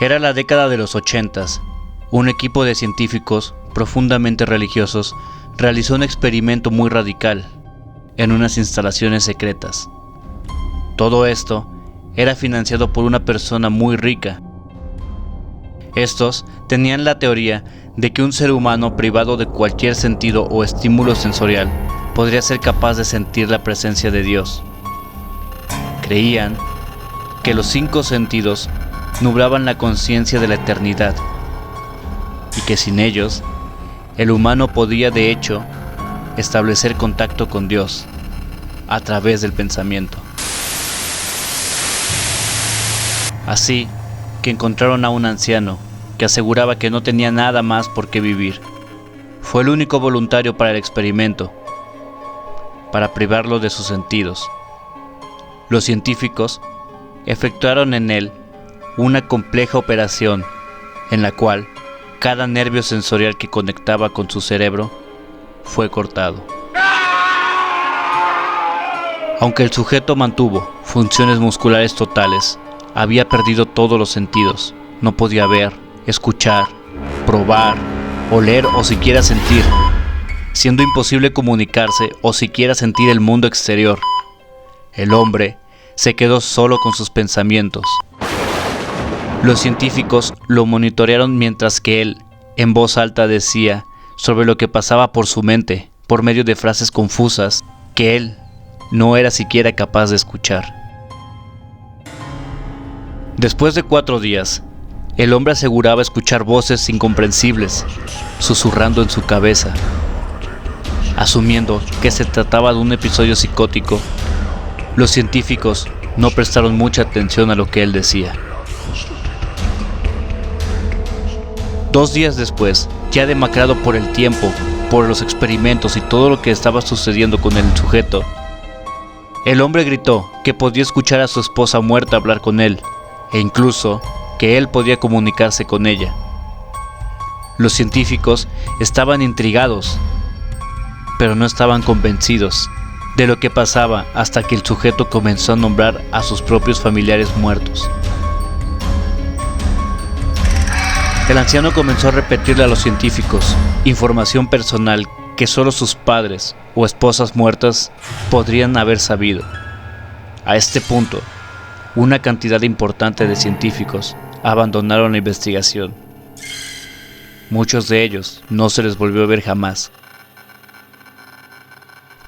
Era la década de los 80s. Un equipo de científicos profundamente religiosos realizó un experimento muy radical en unas instalaciones secretas. Todo esto era financiado por una persona muy rica. Estos tenían la teoría de que un ser humano privado de cualquier sentido o estímulo sensorial podría ser capaz de sentir la presencia de Dios. Creían que los 5 sentidos nublaban la conciencia de la eternidad y que sin ellos, el humano podía de hecho establecer contacto con Dios a través del pensamiento. Así que encontraron a un anciano que aseguraba que no tenía nada más por qué vivir. Fue el único voluntario para el experimento, para privarlo de sus sentidos. Los científicos efectuaron en él una compleja operación en la cual cada nervio sensorial que conectaba con su cerebro fue cortado. Aunque el sujeto mantuvo funciones musculares totales, había perdido todos los sentidos. No podía ver, escuchar, probar, oler o siquiera sentir, siendo imposible comunicarse o siquiera sentir el mundo exterior. El hombre se quedó solo con sus pensamientos. Los científicos lo monitorearon mientras que él, en voz alta, decía sobre lo que pasaba por su mente, por medio de frases confusas que él no era siquiera capaz de escuchar. Después de 4 días, el hombre aseguraba escuchar voces incomprensibles, susurrando en su cabeza. Asumiendo que se trataba de un episodio psicótico, los científicos no prestaron mucha atención a lo que él decía. 2 días después, ya demacrado por el tiempo, por los experimentos y todo lo que estaba sucediendo con el sujeto, el hombre gritó que podía escuchar a su esposa muerta hablar con él, e incluso que él podía comunicarse con ella. Los científicos estaban intrigados, pero no estaban convencidos de lo que pasaba hasta que el sujeto comenzó a nombrar a sus propios familiares muertos. El anciano comenzó a repetirle a los científicos información personal que solo sus padres o esposas muertas podrían haber sabido. A este punto, una cantidad importante de científicos abandonaron la investigación. Muchos de ellos no se les volvió a ver jamás.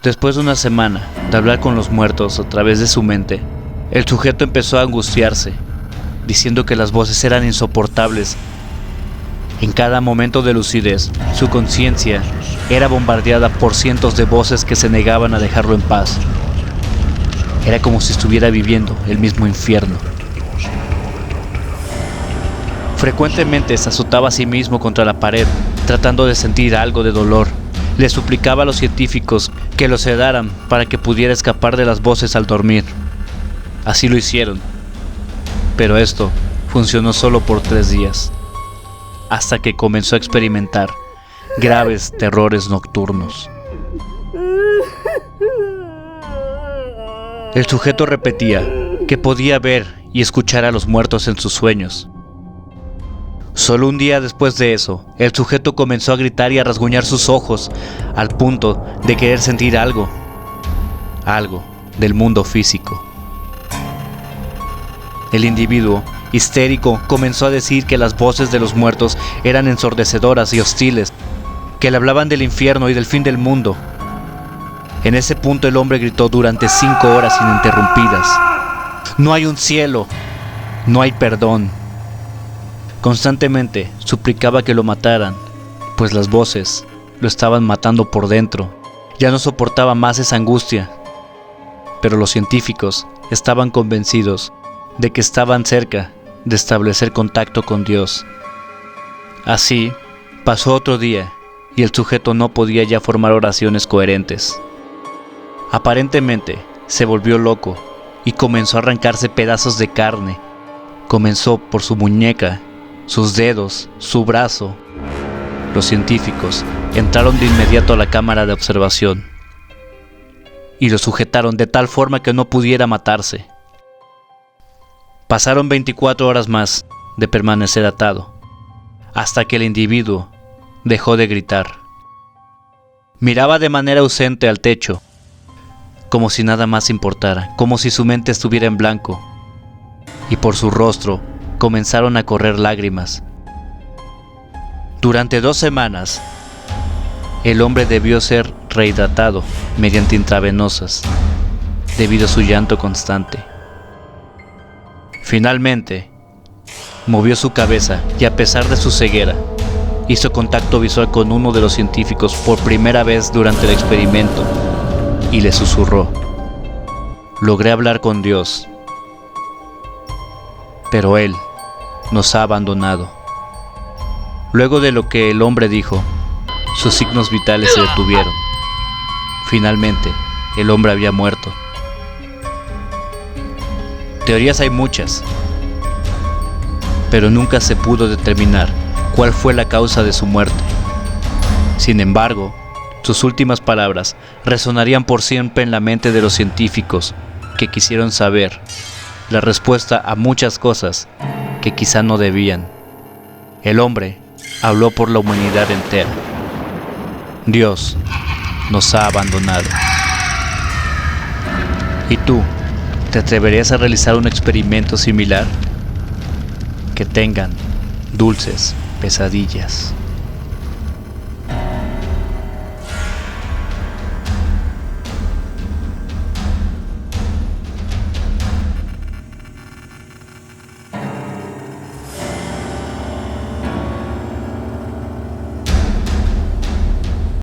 Después de una semana de hablar con los muertos a través de su mente, el sujeto empezó a angustiarse, diciendo que las voces eran insoportables. En cada momento de lucidez, su conciencia era bombardeada por cientos de voces que se negaban a dejarlo en paz. Era como si estuviera viviendo el mismo infierno. Frecuentemente se azotaba a sí mismo contra la pared, tratando de sentir algo de dolor. Le suplicaba a los científicos que lo sedaran para que pudiera escapar de las voces al dormir. Así lo hicieron, pero esto funcionó solo por 3 días, hasta que comenzó a experimentar graves terrores nocturnos. El sujeto repetía que podía ver y escuchar a los muertos en sus sueños. Solo un día después de eso, el sujeto comenzó a gritar y a rasguñar sus ojos al punto de querer sentir algo del mundo físico. El individuo, histérico, comenzó a decir que las voces de los muertos eran ensordecedoras y hostiles, que le hablaban del infierno y del fin del mundo. En ese punto el hombre gritó durante 5 horas ininterrumpidas: "No hay un cielo, no hay perdón". Constantemente suplicaba que lo mataran, pues las voces lo estaban matando por dentro. Ya no soportaba más esa angustia. Pero los científicos estaban convencidos de que estaban cerca de establecer contacto con Dios. Así, pasó otro día y el sujeto no podía ya formar oraciones coherentes. Aparentemente, se volvió loco y comenzó a arrancarse pedazos de carne. Comenzó por su muñeca, sus dedos, su brazo. Los científicos entraron de inmediato a la cámara de observación y lo sujetaron de tal forma que no pudiera matarse. Pasaron 24 horas más de permanecer atado, hasta que el individuo dejó de gritar. Miraba de manera ausente al techo, como si nada más importara, como si su mente estuviera en blanco, y por su rostro comenzaron a correr lágrimas. Durante 2 semanas, el hombre debió ser rehidratado mediante intravenosas, debido a su llanto constante. Finalmente, movió su cabeza y, a pesar de su ceguera, hizo contacto visual con uno de los científicos por primera vez durante el experimento y le susurró: «Logré hablar con Dios, pero Él nos ha abandonado». Luego de lo que el hombre dijo, sus signos vitales se detuvieron. Finalmente, el hombre había muerto. Teorías hay muchas, pero nunca se pudo determinar cuál fue la causa de su muerte. Sin embargo, sus últimas palabras resonarían por siempre en la mente de los científicos que quisieron saber la respuesta a muchas cosas que quizá no debían. El hombre habló por la humanidad entera. Dios nos ha abandonado. ¿Y tú, te atreverías a realizar un experimento similar? Que tengan dulces pesadillas.